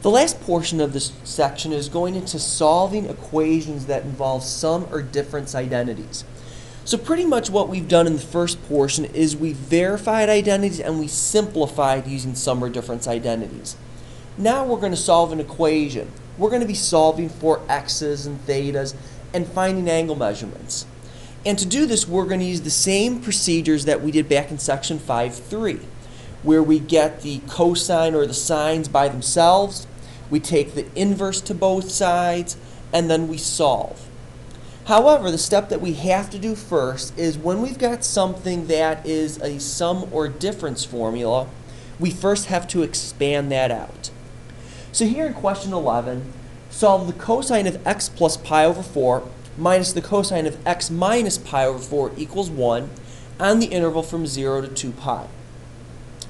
The last portion of this section is going into solving equations that involve sum or difference identities. So pretty much what we've done in the first portion is we verified identities and we simplified using sum or difference identities. Now we're going to solve an equation. We're going to be solving for x's and thetas and finding angle measurements. And to do this, we're going to use the same procedures that we did back in section 5.3, where we get the cosine or the sines by themselves, we take the inverse to both sides, and then we solve. However, the step that we have to do first is when we've got something that is a sum or difference formula, we first have to expand that out. So here in question 11, solve the cosine of x plus pi over 4 minus the cosine of x minus pi over 4 equals 1 on the interval from 0 to 2 pi.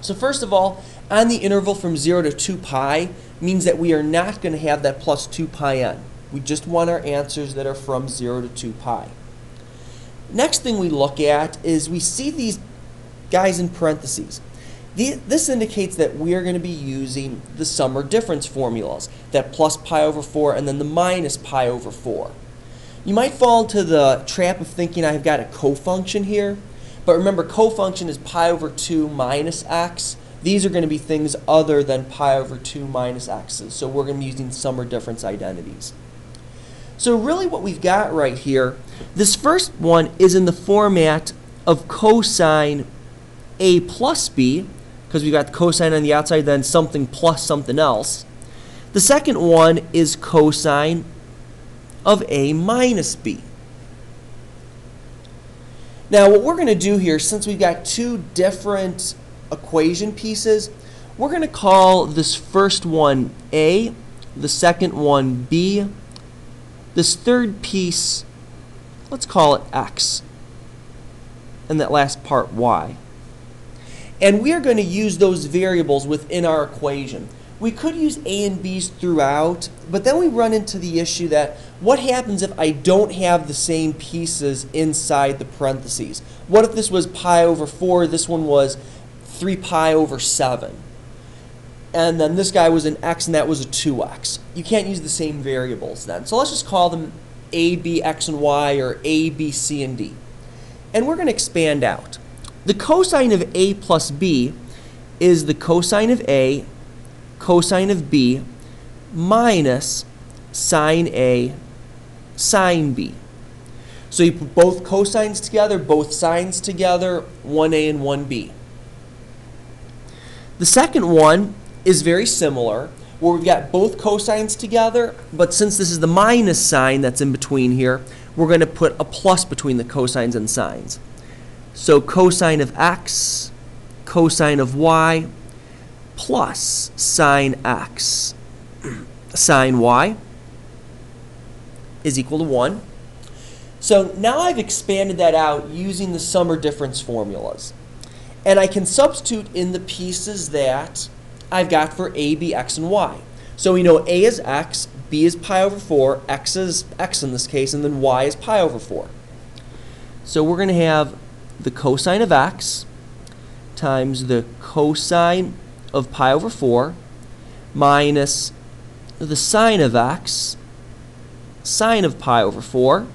So first of all, on the interval from 0 to 2 pi means that we are not going to have that plus 2 pi n. We just want our answers that are from 0 to 2 pi. Next thing we look at is we see these guys in parentheses. This indicates that we are going to be using the sum or difference formulas, that plus pi over 4 and then the minus pi over 4. You might fall into the trap of thinking I've got a cofunction here, but remember cofunction is pi over 2 minus x. These are going to be things other than pi over 2 minus x's, so we're going to be using sum or difference identities. So really what we've got right here, this first one is in the format of cosine a plus b, because we've got the cosine on the outside, then something plus something else. The second one is cosine of a minus b. Now what we're going to do here, since we've got two different equation pieces, we're going to call this first one a, the second one b, this third piece, let's call it x, and that last part y. And we are going to use those variables within our equation. We could use a and b's throughout, but then we run into the issue that what happens if I don't have the same pieces inside the parentheses? What if this was pi over 4, this one was 3 pi over 7? And then this guy was an x and that was a 2x. You can't use the same variables then. So let's just call them a, b, x, and y, or a, b, c, and d. And we're going to expand out. The cosine of a plus b is the cosine of a, cosine of b, minus sine a, sine b. So you put both cosines together, both sines together, 1a and 1b. The second one is very similar, where we've got both cosines together, but since this is the minus sign that's in between here, we're going to put a plus between the cosines and sines. So cosine of x, cosine of y, plus sine x, sine y is equal to 1. So now I've expanded that out using the sum or difference formulas. And I can substitute in the pieces that I've got for a, b, x, and y. So we know a is x, b is pi over 4, x is x in this case, and then y is pi over 4. So we're going to have the cosine of x times the cosine of pi over 4 minus the sine of x, sine of pi over 4.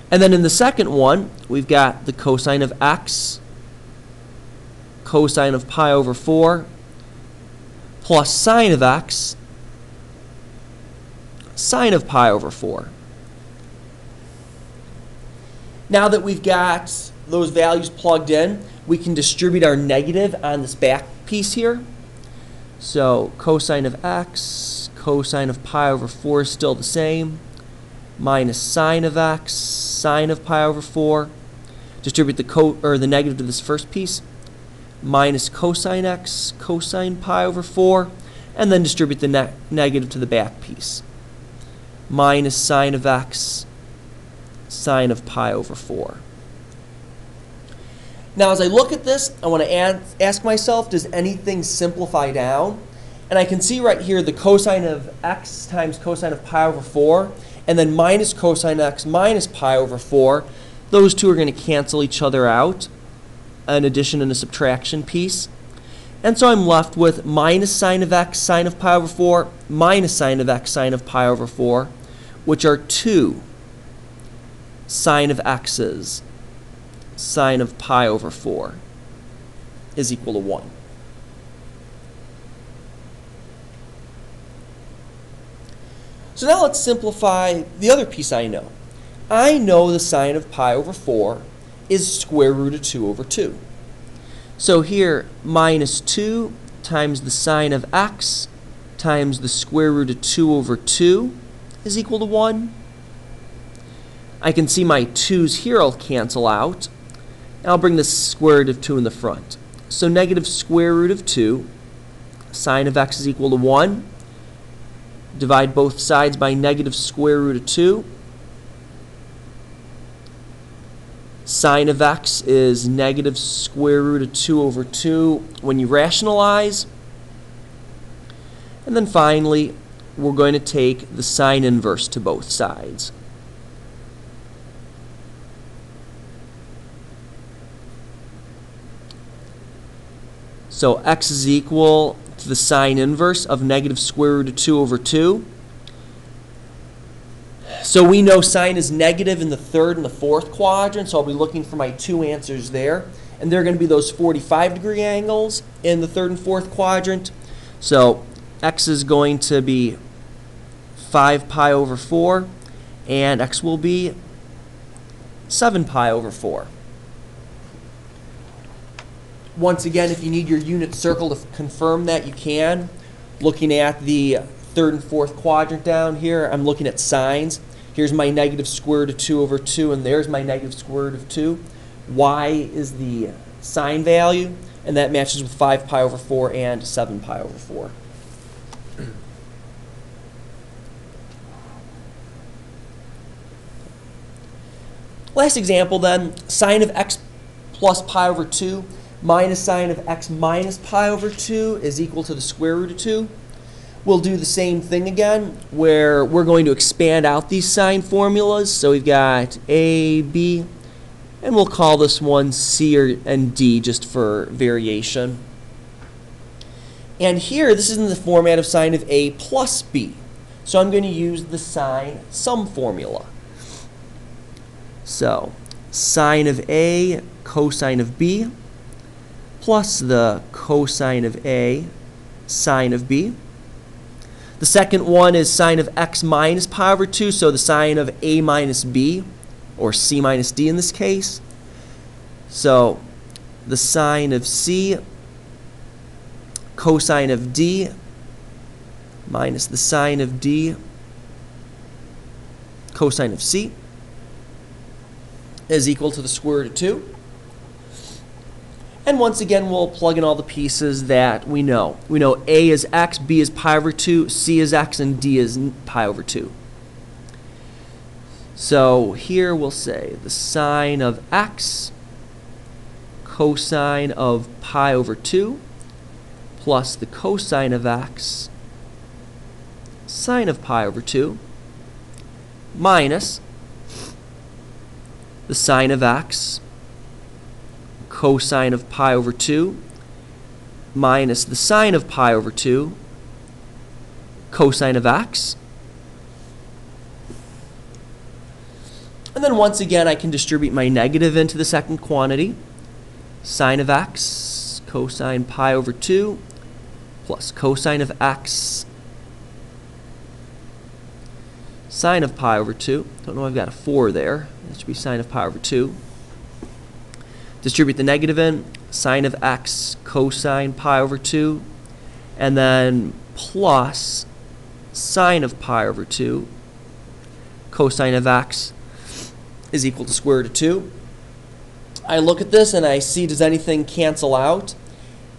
And then in the second one, we've got the cosine of x, cosine of pi over 4, plus sine of x, sine of pi over 4. Now that we've got those values plugged in, we can distribute our negative on this back piece here. So cosine of x, cosine of pi over 4 is still the same, minus sine of x, sine of pi over 4. Distribute the negative to this first piece, minus cosine x, cosine pi over 4, and then distribute the negative to the back piece, minus sine of x, sine of pi over 4. Now as I look at this, I want to ask myself, does anything simplify down? And I can see right here the cosine of x times cosine of pi over 4, and then minus cosine x minus pi over 4. Those two are going to cancel each other out, an addition and a subtraction piece. And so I'm left with minus sine of x sine of pi over 4 minus sine of x sine of pi over 4, which are 2 sine of x's sine of pi over 4 is equal to 1. So now let's simplify the other piece I know. I know the sine of pi over 4 is square root of 2 over 2. So here, minus 2 times the sine of x times the square root of 2 over 2 is equal to 1. I can see my 2's here will cancel out. I'll bring the square root of 2 in the front. So negative square root of 2, sine of x is equal to 1. Divide both sides by negative square root of 2. Sine of x is negative square root of 2 over 2 when you rationalize. And then finally, we're going to take the sine inverse to both sides. So x is equal to the sine inverse of negative square root of 2 over 2. So we know sine is negative in the third and the fourth quadrant, so I'll be looking for my 2 answers there. And they're going to be those 45-degree angles in the third and fourth quadrant. So x is going to be 5 pi over 4, and x will be 7 pi over 4. Once again, if you need your unit circle to confirm that, you can. Looking at the third and fourth quadrant down here, I'm looking at sines. Here's my negative square root of 2 over 2, and there's my negative square root of 2. Y is the sine value, and that matches with 5 pi over 4 and 7 pi over 4. Last example then, sine of x plus pi over 2 minus sine of x minus pi over 2 is equal to the square root of 2. We'll do the same thing again, where we're going to expand out these sine formulas. So we've got A, B, and we'll call this one C and D just for variation. And here, this is in the format of sine of A plus B. So I'm going to use the sine sum formula. So sine of A cosine of B plus the cosine of A sine of B. The second one is sine of x minus pi over 2, so the sine of A minus B, or C minus D in this case. So the sine of C cosine of D minus the sine of D cosine of C is equal to the square root of 2. And once again, we'll plug in all the pieces that we know. We know A is x, B is pi over 2, C is x, and D is pi over 2. So here we'll say the sine of x cosine of pi over 2 plus the cosine of x sine of pi over 2 minus the sine of x cosine of pi over 2 minus the sine of pi over 2 cosine of x. And then once again, I can distribute my negative into the second quantity. Sine of x cosine pi over 2 plus cosine of x sine of pi over 2. Don't know I've got a 4 there. That should be sine of pi over 2. Distribute the negative in, sine of x cosine pi over 2, and then plus sine of pi over 2 cosine of x is equal to square root of 2. I look at this and I see, does anything cancel out?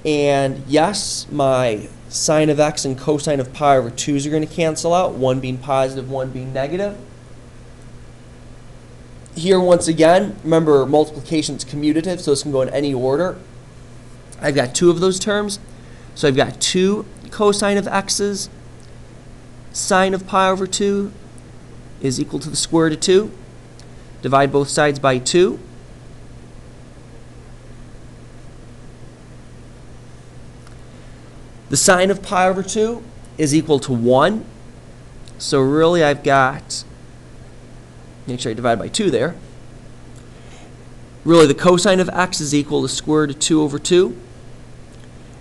And yes, my sine of x and cosine of pi over 2's are going to cancel out, one being positive, one being negative. Here, once again, remember multiplication is commutative, so this can go in any order. I've got 2 of those terms. So I've got 2 cosine of x's sine of pi over 2 is equal to the square root of 2. Divide both sides by 2. The sine of pi over 2 is equal to 1. So really I've got, make sure I divide by 2 there. Really the cosine of x is equal to square root of 2 over 2.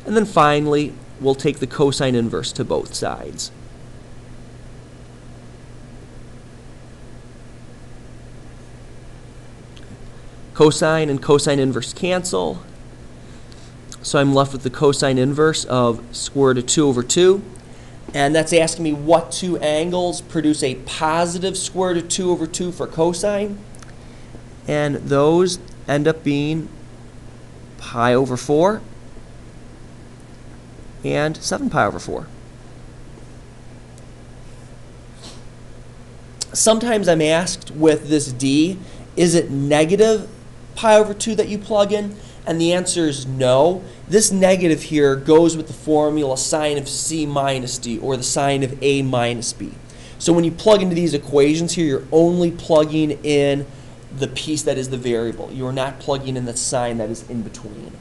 And then finally, we'll take the cosine inverse to both sides. Cosine and cosine inverse cancel. So I'm left with the cosine inverse of square root of 2 over 2. And that's asking me what two angles produce a positive square root of 2 over 2 for cosine. And those end up being pi over 4 and 7 pi over 4. Sometimes I'm asked with this d, is it negative pi over 2 that you plug in? And the answer is no. This negative here goes with the formula sine of c minus d, or the sine of a minus b. So when you plug into these equations here, you're only plugging in the piece that is the variable. You are not plugging in the sign that is in between.